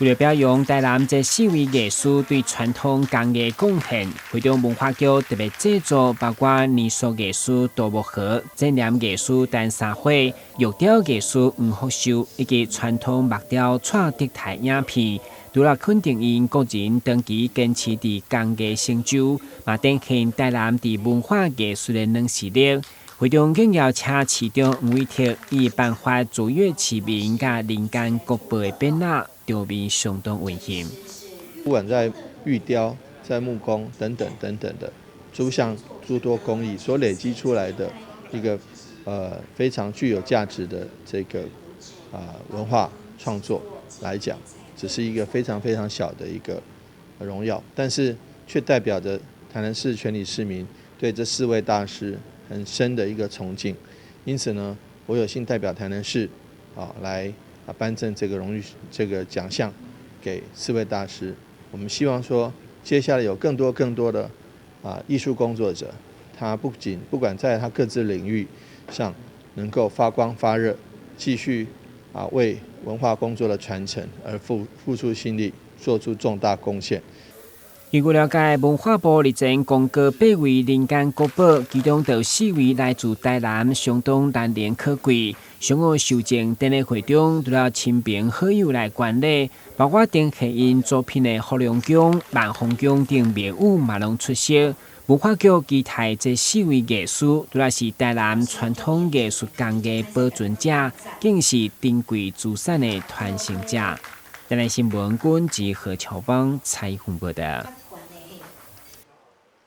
为了表扬台南这4位艺术对传统工艺贡献，会中文化局特别制作包括泥塑艺术杜木河、正念艺术陈三花、玉雕艺术黄福寿以及传统木雕蔡德台影片，除了肯定因个人长期坚持伫工艺成就，嘛展现台南伫文化艺术的软实力。会中更邀请市长黄伟哲以办法卓越市民甲人间国宝的展览，场面相当温馨。不管在玉雕、在木工等等的诸项诸多工艺所累积出来的一个非常具有价值的这个文化创作来讲，只是一个非常小的一个荣耀，但是却代表着台南市全体市民对这4位大师很深的一个崇敬。因此呢，我有幸代表台南市来颁赠这个荣誉这个奖项给4位大师。我们希望说，接下来有更多的艺术工作者，他不管在他各自领域上能够发光发热，继续为文化工作的传承而付出心力，做出重大贡献。据了解，文化部日前公告8位人间国宝，其中有4位来自台南，相当难能可贵。上午受赠典礼会中，除了亲朋好友来观礼，包括展现因作品的福隆宫、万丰宫等名物嘛拢出席。文化局期待这4位艺术，除了是台南传统艺术工艺保存者，更是珍贵资产的传承者。台南新闻军及何乔邦采访报道。